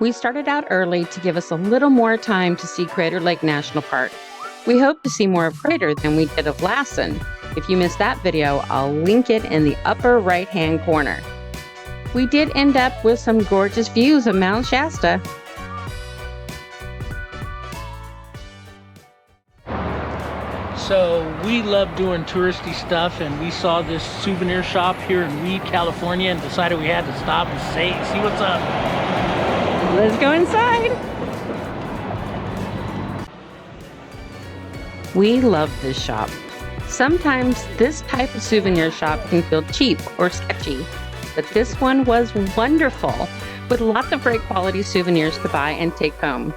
We started out early to give us a little more time to see Crater Lake National Park. We hope to see more of Crater than we did of Lassen. If you missed that video, I'll link it in the upper right-hand corner. We did end up with some gorgeous views of Mount Shasta. So we love doing touristy stuff, and we saw this souvenir shop here in Weed, California, and decided we had to stop and see what's up. Let's go inside. We love this shop. Sometimes this type of souvenir shop can feel cheap or sketchy, but this one was wonderful, with lots of great quality souvenirs to buy and take home.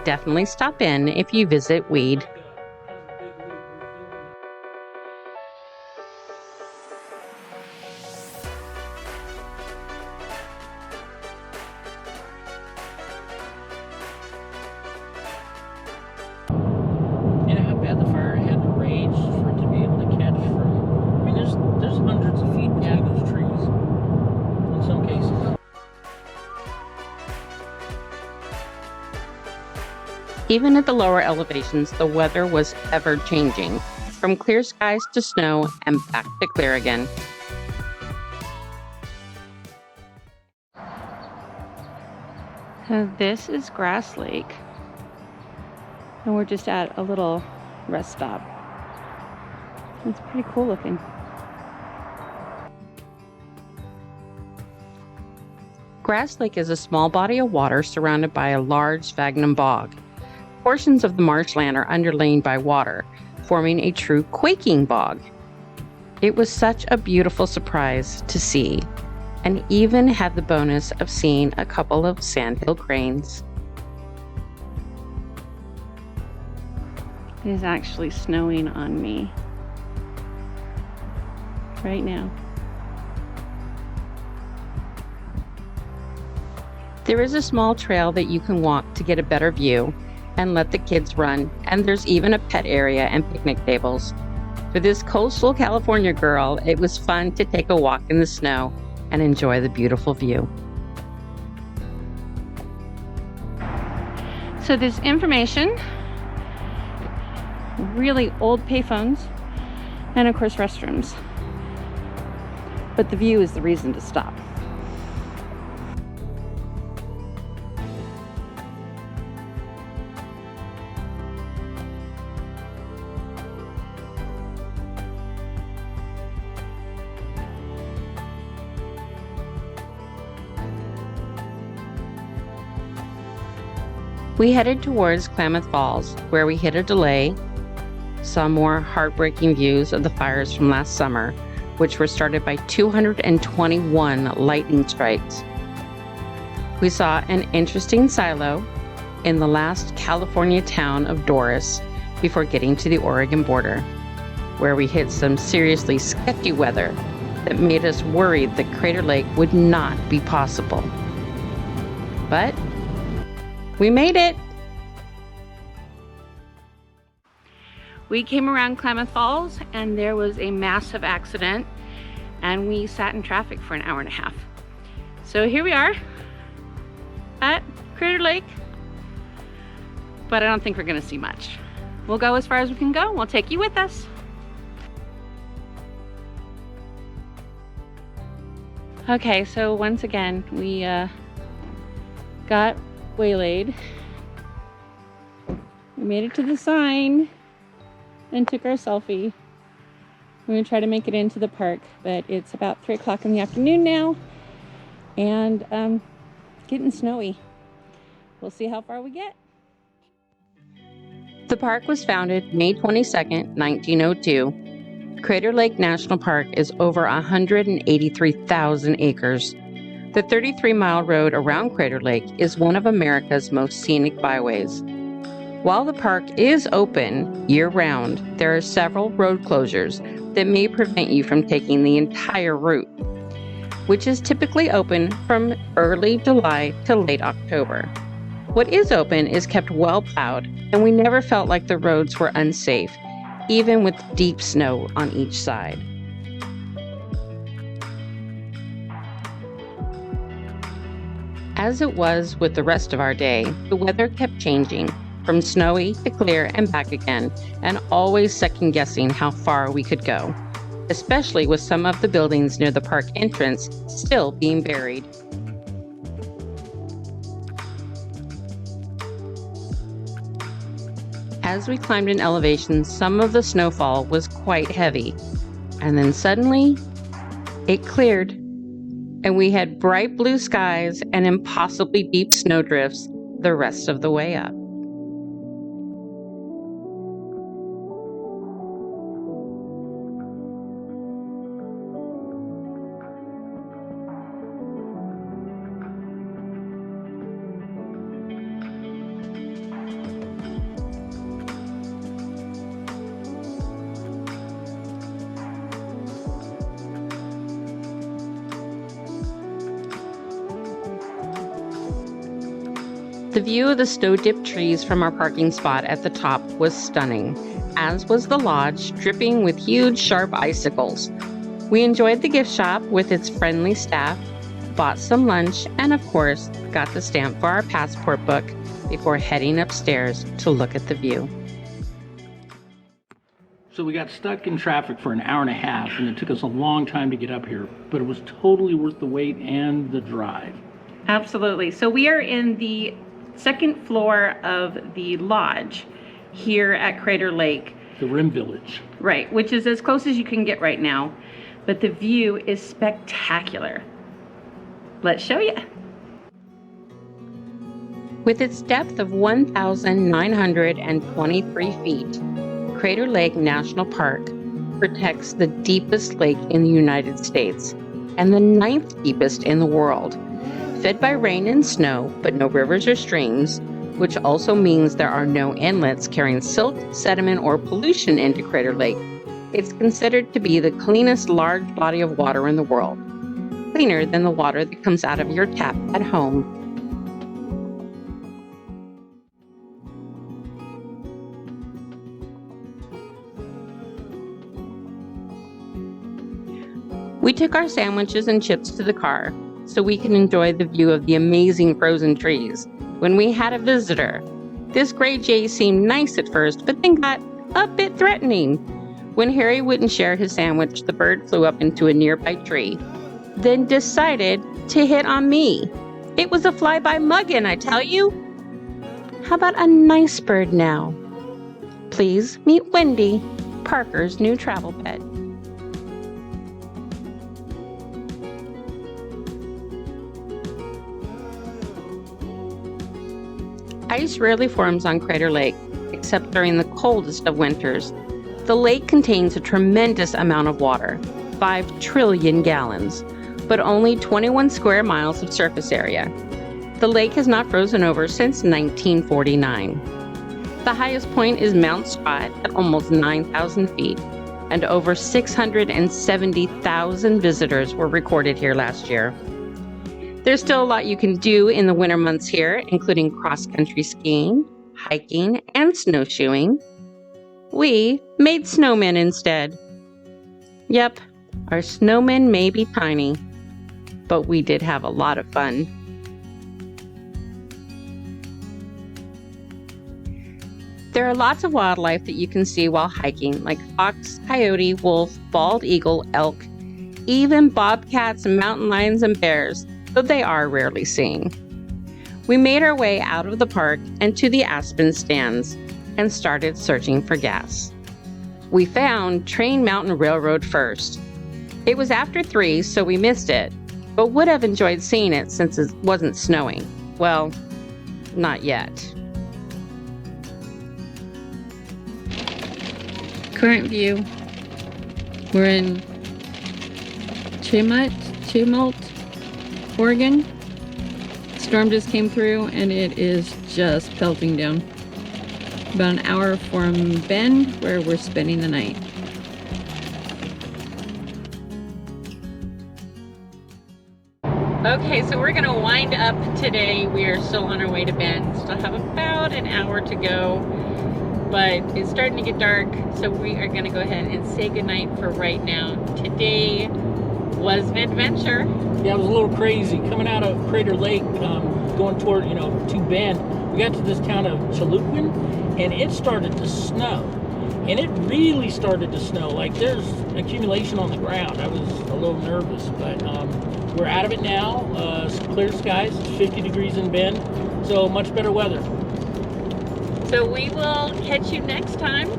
Definitely stop in if you visit Weed. Bad the fire had to rage for it to be able to catch from. I mean, there's hundreds of feet between those trees in some cases. Even at the lower elevations, the weather was ever changing, from clear skies to snow and back to clear again. So this is Grass Lake, and we're just at a little rest stop. It's pretty cool looking. Grass Lake is a small body of water surrounded by a large sphagnum bog. Portions of the marshland are underlain by water, forming a true quaking bog. It was such a beautiful surprise to see, and even had the bonus of seeing a couple of sandhill cranes. It is actually snowing on me right now. There is a small trail that you can walk to get a better view and let the kids run, and there's even a pet area and picnic tables. For this coastal California girl, it was fun to take a walk in the snow and enjoy the beautiful view. So this information, really old payphones, and of course restrooms. But the view is the reason to stop. We headed towards Kalamath Falls, where we hit a delay, saw more heartbreaking views of the fires from last summer, which were started by 221 lightning strikes. We saw an interesting silo in the last California town of Doris before getting to the Oregon border, where we hit some seriously sketchy weather that made us worried that Crater Lake would not be possible. But we made it! We came around Kalamath Falls and there was a massive accident and we sat in traffic for an hour and a half. So here we are at Crater Lake, but I don't think we're gonna see much. We'll go as far as we can go. We'll take you with us. Okay, so once again, we got waylaid. We made it to the sign and took our selfie. We're gonna try to make it into the park, but it's about 3 o'clock in the afternoon now and getting snowy. We'll see how far we get. The park was founded May 22nd, 1902. Crater Lake National Park is over 183,000 acres. The 33-mile road around Crater Lake is one of America's most scenic byways. While the park is open year-round, there are several road closures that may prevent you from taking the entire route, which is typically open from early July to late October. What is open is kept well plowed, and we never felt like the roads were unsafe, even with deep snow on each side. As it was with the rest of our day, the weather kept changing, from snowy to clear and back again, and always second-guessing how far we could go, especially with some of the buildings near the park entrance still being buried. As we climbed in elevation, some of the snowfall was quite heavy, and then suddenly, it cleared, and we had bright blue skies and impossibly deep snowdrifts the rest of the way up. The view of the snow-dipped trees from our parking spot at the top was stunning, as was the lodge, dripping with huge, sharp icicles. We enjoyed the gift shop with its friendly staff, bought some lunch, and of course, got the stamp for our passport book before heading upstairs to look at the view. So we got stuck in traffic for an hour and a half, and it took us a long time to get up here, but it was totally worth the wait and the drive. Absolutely. So we are in the second floor of the lodge here at Crater Lake. The Rim Village. Right, which is as close as you can get right now, but the view is spectacular. Let's show you. With its depth of 1,923 feet, Crater Lake National Park protects the deepest lake in the United States and the 9th deepest in the world. Fed by rain and snow, but no rivers or streams, which also means there are no inlets carrying silt, sediment, or pollution into Crater Lake, it's considered to be the cleanest large body of water in the world, cleaner than the water that comes out of your tap at home. We took our sandwiches and chips to the car so we can enjoy the view of the amazing frozen trees when we had a visitor. This gray jay seemed nice at first, but then got a bit threatening. When Harry wouldn't share his sandwich, the bird flew up into a nearby tree, then decided to hit on me. It was a flyby muggin', I tell you. How about a nice bird now? Please meet Wendy, Parker's new travel pet. Ice rarely forms on Crater Lake, except during the coldest of winters. The lake contains a tremendous amount of water, 5 trillion gallons, but only 21 square miles of surface area. The lake has not frozen over since 1949. The highest point is Mount Scott at almost 9,000 feet, and over 670,000 visitors were recorded here last year. There's still a lot you can do in the winter months here, including cross-country skiing, hiking, and snowshoeing. We made snowmen instead. Yep, our snowmen may be tiny, but we did have a lot of fun. There are lots of wildlife that you can see while hiking, like fox, coyote, wolf, bald eagle, elk, even bobcats, mountain lions, and bears, though they are rarely seen. We made our way out of the park and to the Aspen stands and started searching for gas. We found Train Mountain Railroad first. It was after 3, so we missed it, but would have enjoyed seeing it since it wasn't snowing. Well, not yet. Current view. We're in Tumult, Oregon. Storm just came through and it is just pelting down. About an hour from Bend, where we're spending the night. Okay, so we're gonna wind up today. We are still on our way to Bend. Still have about an hour to go, but it's starting to get dark, so we are gonna go ahead and say goodnight for right now. Today was an adventure. Yeah, it was a little crazy. Coming out of Crater Lake, going toward, to Bend, we got to this town of Chaluquin, and it started to snow. And it really started to snow. Like, there's accumulation on the ground. I was a little nervous, but we're out of it now. Clear skies, 50 degrees in Bend, so much better weather. So we will catch you next time.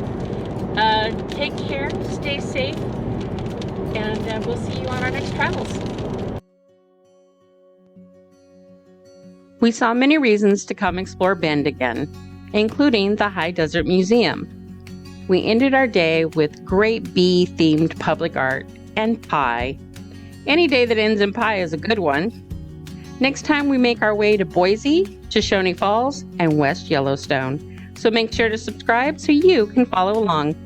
Take care, stay safe, and we'll see you on our next travels. We saw many reasons to come explore Bend again, including the High Desert Museum. We ended our day with great bee-themed public art and pie. Any day that ends in pie is a good one. Next time we make our way to Boise, Shoshone Falls, and West Yellowstone. So make sure to subscribe so you can follow along.